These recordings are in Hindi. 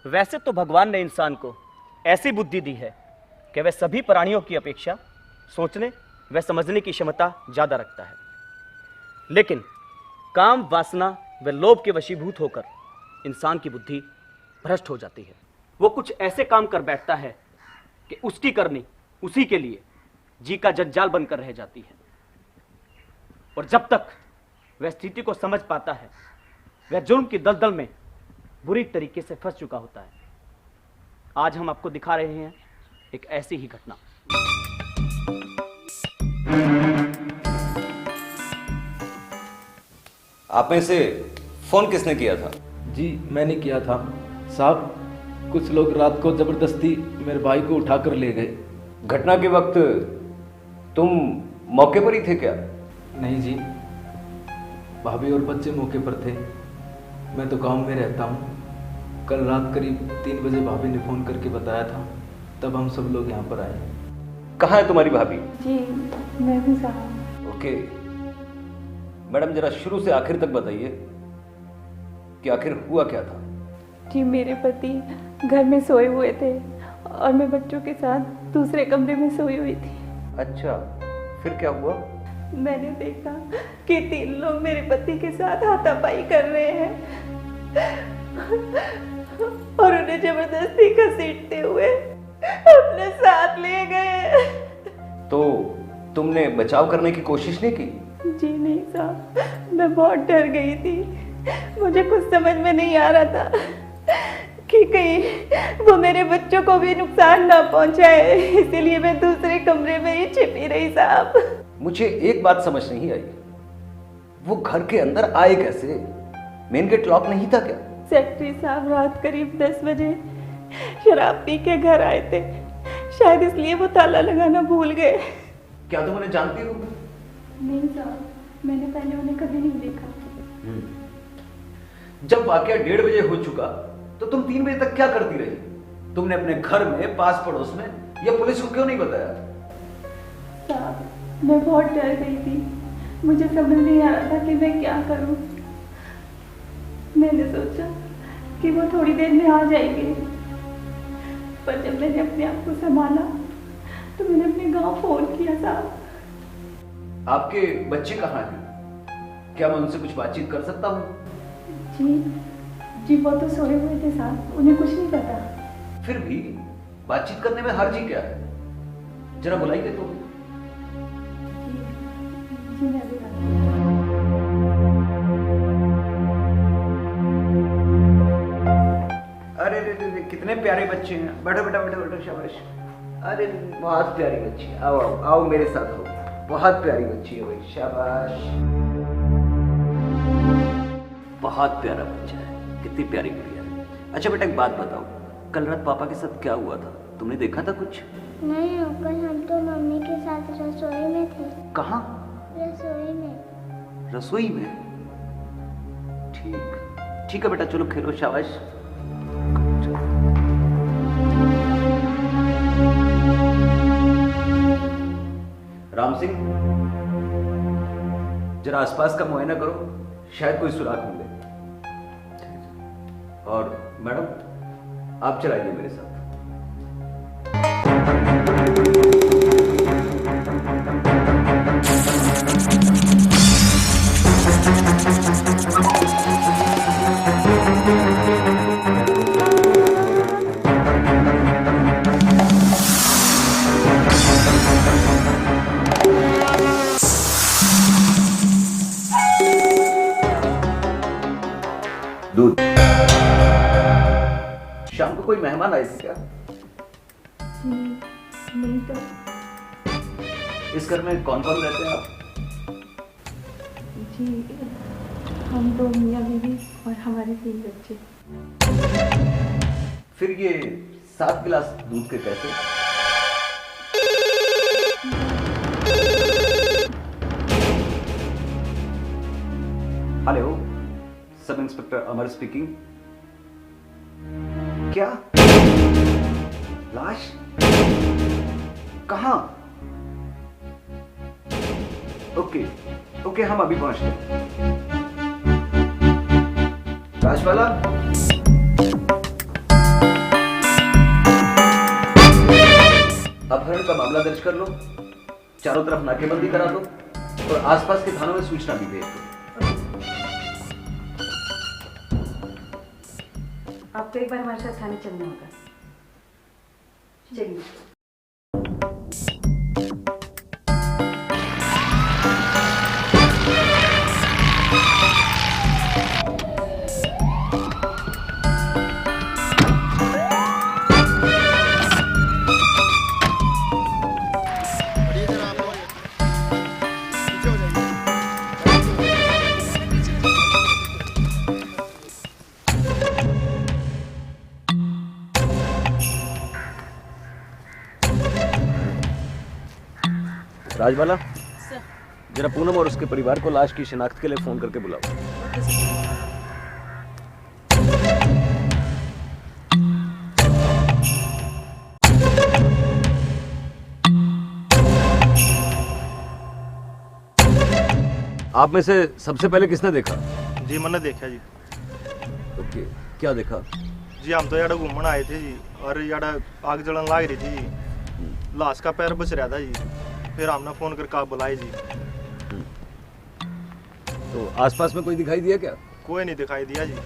वैसे तो भगवान ने इंसान को ऐसी बुद्धि दी है कि वह सभी प्राणियों की अपेक्षा सोचने व समझने की क्षमता ज़्यादा रखता है, लेकिन काम, वासना व लोभ के वशीभूत होकर इंसान की बुद्धि भ्रष्ट हो जाती है। वो कुछ ऐसे काम कर बैठता है कि उसकी करनी उसी के लिए जी का जंजाल बनकर रह जाती है, और जब तक वह स्थिति को समझ पाता है वह जुर्म की दलदल में बुरी तरीके से फंस चुका होता है। आज हम आपको दिखा रहे हैं एक ऐसी ही घटना। आप में से फोन किसने किया था? जी मैंने किया था साहब। कुछ लोग रात को जबरदस्ती मेरे भाई को उठाकर ले गए। घटना के वक्त तुम मौके पर ही थे क्या? नहीं जी, भाभी और बच्चे मौके पर थे, मैं तो गांव में रहता हूँ। कल रात करीब 3 बजे भाभी ने फ़ोन करके बताया था, तब हम सब लोग यहाँ पर आए। कहाँ है तुम्हारी भाभी? जी मैं भी साहब। ओके मैडम, जरा शुरू से आखिर तक बताइए कि आखिर हुआ क्या था। जी मेरे पति घर में सोए हुए थे और मैं बच्चों के साथ दूसरे कमरे में सोई हुई थी। अच्छा, फिर क्या हुआ? मैंने देखा कि 3 लोग मेरे पति के साथ हाथापाई कर रहे हैं और उन्हें जबरदस्ती घसीटते हुए अपने साथ ले गए। तो तुमने बचाव करने की कोशिश नहीं की? जी नहीं साहब, मैं बहुत डर गई थी। मुझे कुछ समझ में नहीं आ रहा था कि कहीं वो मेरे बच्चों को भी नुकसान ना पहुंचाए, इसीलिए मैं दूसरे कमरे में ही छिपी रही साहब। मुझे एक बात समझ नहीं आई, वो घर के अंदर आए कैसे? मेन गेट लॉक नहीं था क्या? सेक्रेटरी साहब रात करीब 10 बजे शराब पी के घर आए थे, शायद इसलिए वो ताला लगाना भूल गए। क्या तुम उन्हें जानती हो? नहीं साहब, मैंने पहले उन्हें कभी नहीं देखा। जब वाकया 1:30 बजे हो चुका तो तुम 3 बजे तक क्या करती रही? तुमने अपने घर में, पास पड़ोस में या पुलिस को क्यों नहीं बताया? साहब मैं बहुत डर गई थी, मुझे समझ नहीं आ रहा था कि मैं क्या करूं। मैंने सोचा कि वो थोड़ी देर में आ जाएंगे, पर जब मैंने अपने आप को संभाला तो मैंने अपने गांव फोन किया। साहब आपके बच्चे कहाँ हैं? क्या मैं उनसे कुछ बातचीत कर सकता हूँ? जी वो तो सोए हुए थे साहब, उन्हें कुछ नहीं पता। फिर भी बातचीत करने में हर्ज क्या है? जरा बुलाइए तो। जी मैं भी आती हूँ। अरे रे, कितने प्यारे बच्चे हैं। बैठो बेटा, बैठो बैठो, शाबाश। अरे बहुत प्यारी बच्ची, आओ आओ आओ मेरे साथ आओ। बहुत प्यारी बच्ची है भाई, शाबाश। बहुत प्यारा बच्चा है, कितनी प्यारी गुड़िया है। अच्छा बेटा एक बात बताओ, कल रात पापा के साथ क्या हुआ था? तुमने देखा था कुछ? नहीं अंकल, हम तो मम्मी के साथ रसोई में थे। कहाँ? रसोई में। रसोई में? ठीक ठीक है बेटा, चलो खेलो, शाबाश। राम सिंह, जरा आसपास का मुआयना करो, शायद कोई सुराग मिले। और मैडम आप चलाइए मेरे साथ। दूध। शाम को कोई मेहमान आए थे क्या? नहीं तो। इस घर में कौन कौन रहते हैं आप? जी हम तो मियाँ बीवी और हमारे 3 बच्चे। फिर ये 7 गिलास दूध के कैसे? हेलो, सब इंस्पेक्टर अमर स्पीकिंग। क्या? लाश? कहाँ? ओके ओके, हम अभी पहुंचते हैं। लाश वाला अपहरण का मामला दर्ज कर लो, चारों तरफ नाकेबंदी करा दो और आसपास के थानों में सूचना भी भेज दो। आपको एक बार हमारे साथ थाने चलना होगा। चलिए। राजबाला, जरा पूनम और उसके परिवार को लाश की शिनाख्त के लिए फोन करके बुलाओ। आप में से सबसे पहले किसने देखा? जी मैंने देखा जी। ओके, क्या देखा? जी हम तो यार घूमने आए थे जी और यार आग जलन लग रही थी जी, लाश का पैर बच रहा था जी, फिर हमने फोन करके आप बुलाए जी। तो आसपास में कोई दिखाई दिया क्या? कोई नहीं दिखाई दिया जी।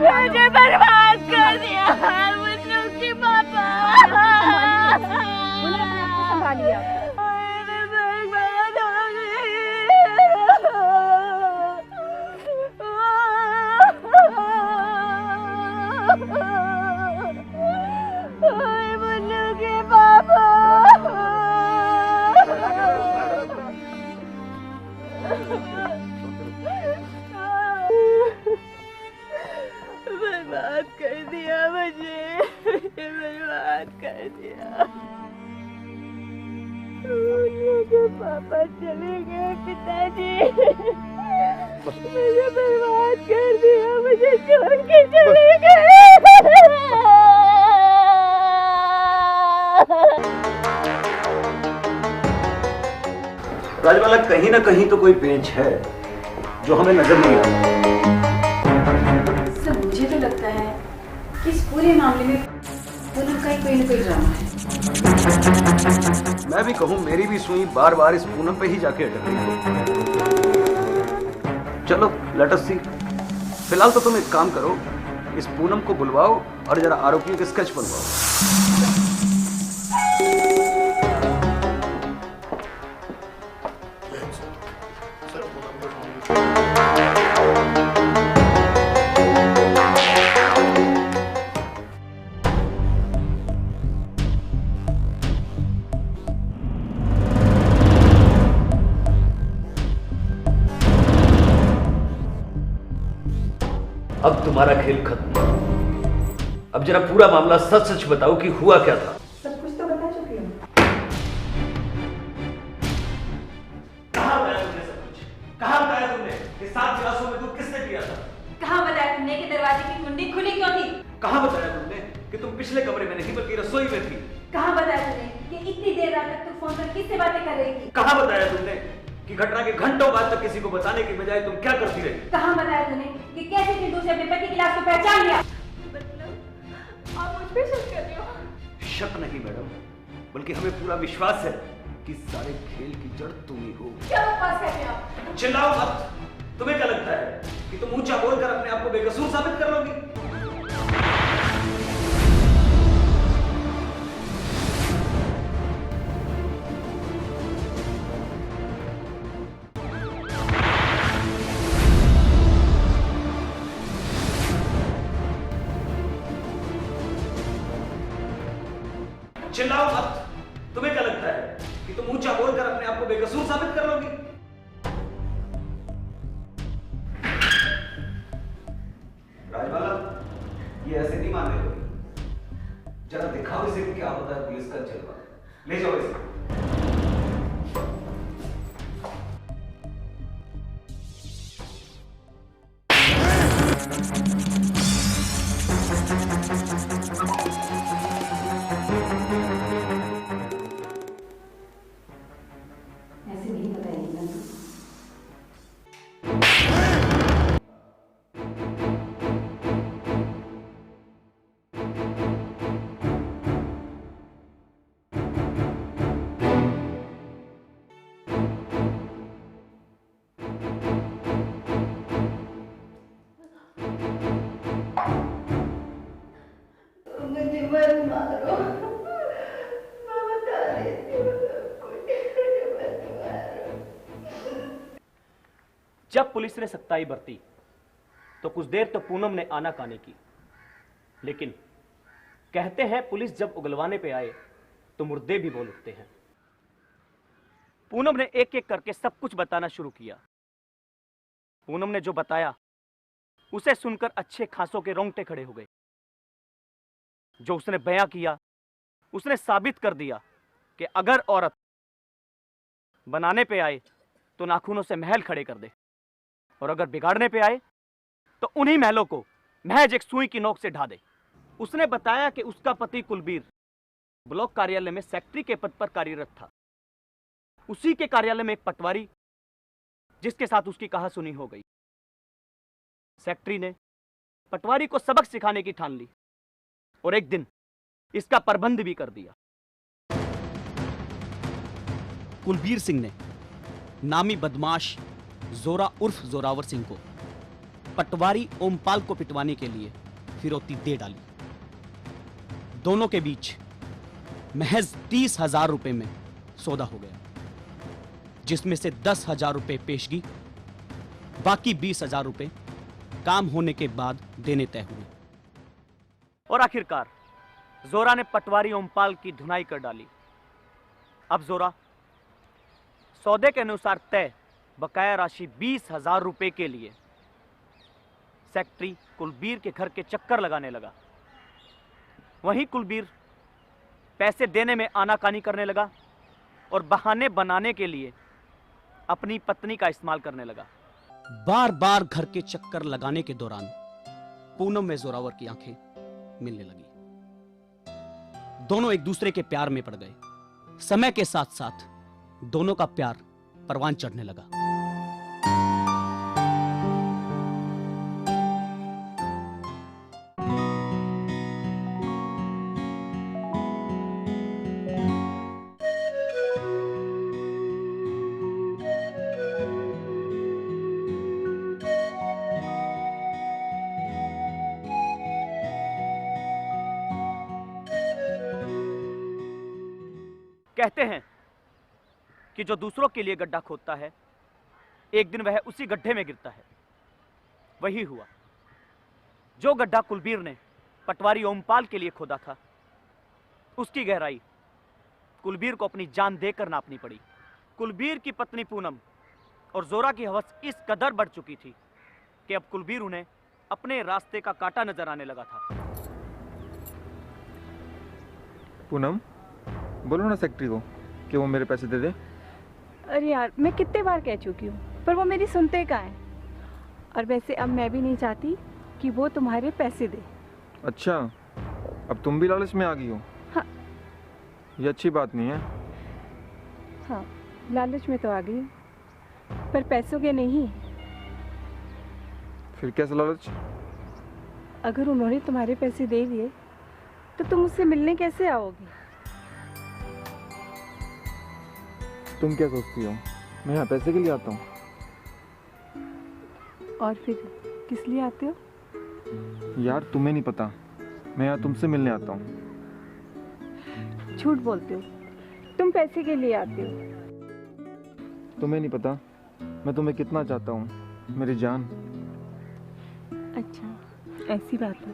मुझे बर्बाद कर दिया मुन्नू की पापा। संभालिए आप। बर्बाद हो गई मुन्नू के पापा। बर्बाद कर दिया मुझे बर्बाद कर दिया। मुझे पापा चले गए, पिताजी मुझे बर्बाद कर दिया, मुझे छोड़ के चले गए। राजबाला, कहीं ना कहीं तो कोई पेंच है जो हमें नजर नहीं आता। सर मुझे तो लगता है कि इस पूरे मामले में पूनम का ही कोई ना कोई ड्रामा है। मैं भी कहूं, मेरी भी सुई बार बार इस पूनम पे ही जाके अटक रही है। चलो लेट अस सी। फिलहाल तो तुम एक काम करो, इस पूनम को बुलवाओ और जरा आरोपियों के स्केच बनवाओ। अब तुम्हारा खेल खत्म। अब जरा पूरा मामला सच सच बताओ कि हुआ क्या था। सब कुछ तो बता चुकी हूँ। कहाँ बताया तुमने सब कुछ? कहाँ बताया तुमने कि 7 गिलासों में दूध किसने पिया था? कहाँ बताया तुमने कि दरवाजे की कुंडी खुली क्यों थी? कहाँ बताया तुमने कि तुम पिछले कमरे में नहीं बल्कि रसोई में थी? कहाँ बताया तुमने कि इतनी देर रात तक तुम फोन पर किससे बातें कर रही थी? कहाँ बताया तुमने कि घटना के घंटों बाद तक किसी को बताने की बजाय तुम क्या करती रही? कहाँ बताया तुमने कि कैसे फिर दूसरे अपने पति की लाश को पहचान लिया? आप मुझ पे शक कर रहे हो? शक नहीं मैडम, बल्कि हमें पूरा विश्वास है कि सारे खेल की जड़ तुम ही हो। क्या बकवास कर रहे हो आप? चिल्लाओ मत। तुम्हें क्या लगता है कि तुम ऊंचा बोलकर अपने आप को बेकसूर साबित कर लोगी? चिल्लाओ मत। तुम्हें क्या लगता है कि तुम ऊंचा बोलकर अपने आप को बेकसूर साबित कर लोगी? राजबाला, ये ऐसे नहीं मानने वाली। जरा दिखाओ इसे कि क्या होता है पुलिस का जलवा। ले जाओ इसे। ऐसे नहीं बताइएगा। मुझे मत मारो, मैं बता देती हूँ सब कुछ, मुझे मत मारो। जब पुलिस ने सख्ताई बरती तो कुछ देर तो पूनम ने आनाकानी की, लेकिन कहते हैं पुलिस जब उगलवाने पे आए तो मुर्दे भी बोल उठते हैं। पूनम ने एक एक करके सब कुछ बताना शुरू किया। पूनम ने जो बताया उसे सुनकर अच्छे खासों के रोंगटे खड़े हो गए। जो उसने बयां किया उसने साबित कर दिया कि अगर औरत बनाने पे आए तो नाखूनों से महल खड़े कर दे, और अगर बिगाड़ने पे आए तो उन्हीं महलों को महज एक सुई की नोक से ढा दे। उसने बताया कि उसका पति कुलबीर ब्लॉक कार्यालय में सेक्रेटरी के पद पर कार्यरत था। उसी के कार्यालय में एक पटवारी जिसके साथ उसकी कहासुनी हो गई। सेक्रेटरी ने पटवारी को सबक सिखाने की ठान ली और एक दिन इसका प्रबंध भी कर दिया। कुलबीर सिंह ने नामी बदमाश जोरा उर्फ जोरावर सिंह को पटवारी ओमपाल को पिटवाने के लिए फिरौती दे डाली। दोनों के बीच महज 30,000 रुपए में सौदा हो गया, जिसमें से 10,000 रुपए पेशगी, बाकी 20,000 रुपए काम होने के बाद देने तय हुए। और आखिरकार जोरा ने पटवारी ओमपाल की धुनाई कर डाली। अब जोरा सौदे के अनुसार तय बकाया राशि 20,000 रुपए के लिए सेक्रेटरी कुलबीर के घर के चक्कर लगाने लगा। वहीं कुलबीर पैसे देने में आनाकानी करने लगा और बहाने बनाने के लिए अपनी पत्नी का इस्तेमाल करने लगा। बार बार घर के चक्कर लगाने के दौरान पूनम में जोरावर की आंखें मिलने लगी। दोनों एक दूसरे के प्यार में पड़ गए। समय के साथ साथ दोनों का प्यार परवान चढ़ने लगा। कहते हैं कि जो दूसरों के लिए गड्ढा खोदता है एक दिन वह उसी गड्ढे में गिरता है। वही हुआ। जो गड्ढा कुलबीर ने पटवारी ओमपाल के लिए खोदा था, उसकी गहराई कुलबीर को अपनी जान देकर नापनी पड़ी। कुलबीर की पत्नी पूनम और जोरा की हवस इस कदर बढ़ चुकी थी कि अब कुलबीर उन्हें अपने रास्ते का कांटा नजर आने लगा था। पूनम, बोलो ना सेक्रेटरी को कि वो मेरे पैसे दे दे। अरे यार, मैं कितने बार कह चुकी हूँ, पर वो मेरी सुनते कहाँ है। और वैसे अब मैं भी नहीं चाहती कि वो तुम्हारे पैसे दे। अच्छा, अब तुम भी लालच में आ गई हो। हाँ। ये अच्छी बात नहीं है। हाँ, लालच में तो आ गई, पर पैसों के नहीं। फिर कैसे लालच? अगर उन्होंने तुम्हारे पैसे दे दिए तो तुम मुझसे मिलने कैसे आओगी? तुम क्या सोचती हो, मैं यहाँ पैसे के लिए आता हूँ? और फिर किस लिए आते हो? यार तुम्हें नहीं पता, मैं यहाँ तुमसे मिलने आता हूँ। झूठ बोलते हो, तुम पैसे के लिए आते हो। तुम्हें नहीं पता मैं तुम्हें कितना चाहता हूँ, मेरी जान। अच्छा, ऐसी बात है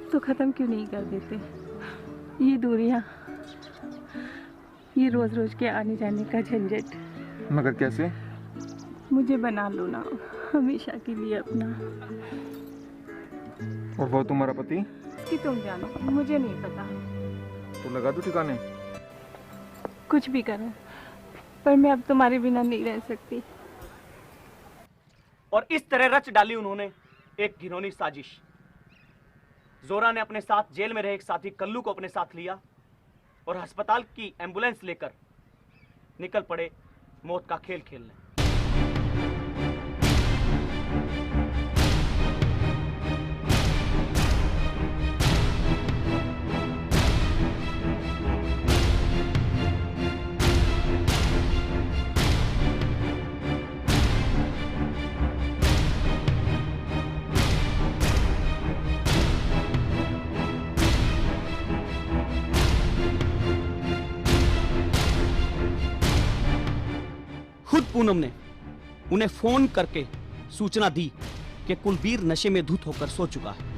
तो ख़त्म क्यों नहीं कर देते ये दूरियां, ये रोज़ रोज़ के आने जाने का झंझट। मगर कैसे? मुझे बना लो ना हमेशा के लिए अपना। और वो तुम्हारा पति? कि तुम जानो, मुझे नहीं पता। तो लगा दो ठिकाने। कुछ भी करो, पर मैं अब तुम्हारे बिना नहीं रह सकती। और इस तरह रच डाली उन्होंने एक घिनौनी साजिश। जोरा ने अपने साथ जेल में रहे एक साथी कल्लू को अपने साथ लिया और अस्पताल की एम्बुलेंस लेकर निकल पड़े मौत का खेल खेलने। खुद पूनम ने उन्हें फोन करके सूचना दी कि कुलबीर नशे में धुत होकर सो चुका है।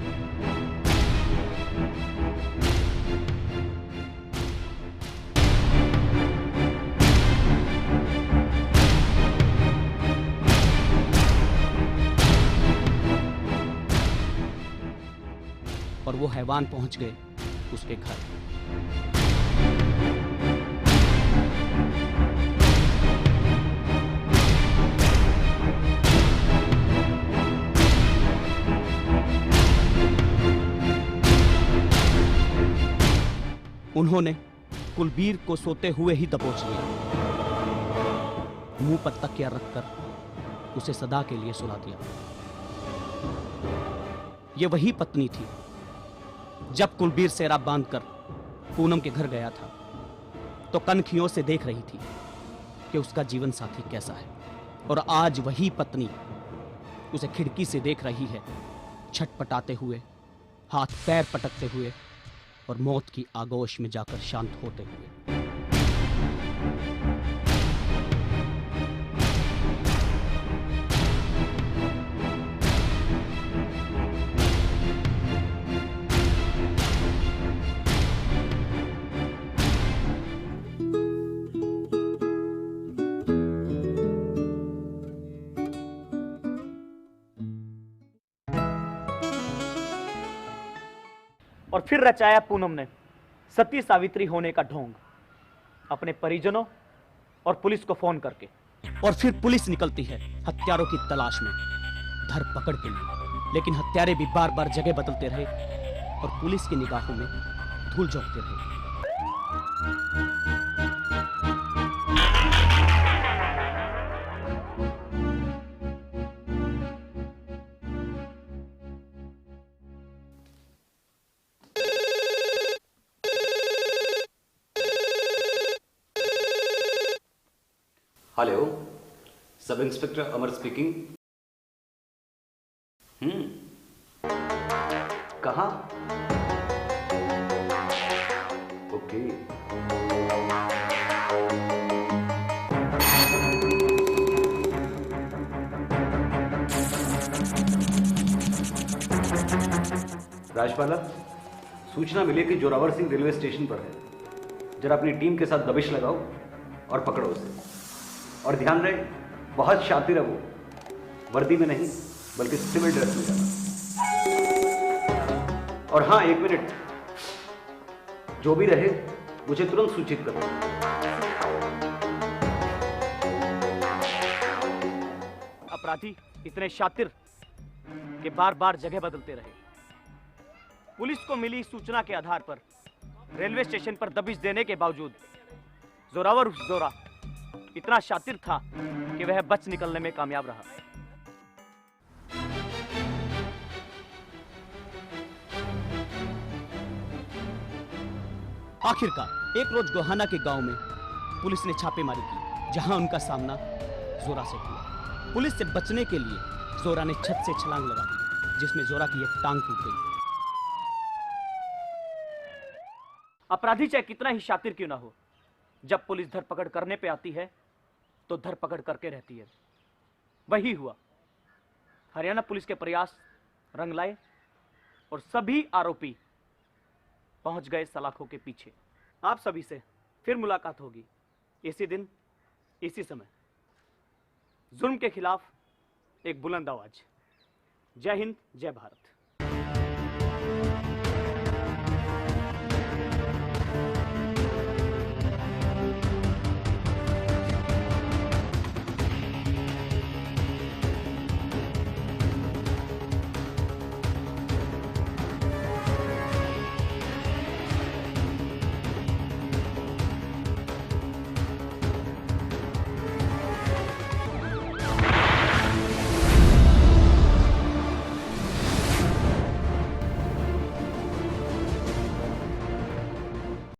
और वो हैवान पहुंच गए उसके घर। उन्होंने कुलबीर को सोते हुए ही दबोच लिया, मुंह पर तकिया रखकर उसे सदा के लिए सुला दिया। यह वही पत्नी थी जब कुलबीर सेरा बांधकर पूनम के घर गया था तो कनखियों से देख रही थी कि उसका जीवन साथी कैसा है, और आज वही पत्नी उसे खिड़की से देख रही है, छटपटाते हुए, हाथ पैर पटकते हुए और मौत की आगोश में जाकर शांत होते हुए। और फिर रचाया पूनम ने सती सावित्री होने का ढोंग, अपने परिजनों और पुलिस को फोन करके। और फिर पुलिस निकलती है हत्यारों की तलाश में धरपकड़ के लिए, लेकिन हत्यारे भी बार बार जगह बदलते रहे और पुलिस की निगाहों में धूल झोंकते रहे। हेलो, सब इंस्पेक्टर अमर स्पीकिंग। कहाँ? ओके। राजपाला, सूचना मिली कि जोरावर सिंह रेलवे स्टेशन पर है। जरा अपनी टीम के साथ दबिश लगाओ और पकड़ो उसे। और ध्यान रहे, बहुत शातिर है वो, वर्दी में नहीं बल्कि सिविल ड्रेस में जाना। और हाँ, 1 मिनट, जो भी रहे मुझे तुरंत सूचित करो। अपराधी इतने शातिर कि बार बार जगह बदलते रहे। पुलिस को मिली सूचना के आधार पर रेलवे स्टेशन पर दबिश देने के बावजूद जोरावर उर्फ जोरा इतना शातिर था कि वह बच निकलने में कामयाब रहा। आखिरकार एक रोज गोहाना के गांव में पुलिस ने छापेमारी की, जहां उनका सामना जोरा से हुआ। पुलिस से बचने के लिए जोरा ने छत से छलांग लगा दी, जिसमें जोरा की एक टांग टूट गई। अपराधी चाहे कितना ही शातिर क्यों ना हो, जब पुलिस धरपकड़ करने पे आती है तो धरपकड़ करके रहती है। वही हुआ। हरियाणा पुलिस के प्रयास रंग लाए और सभी आरोपी पहुंच गए सलाखों के पीछे। आप सभी से फिर मुलाकात होगी इसी दिन, इसी समय। जुल्म के खिलाफ एक बुलंद आवाज। जय हिंद, जय भारत।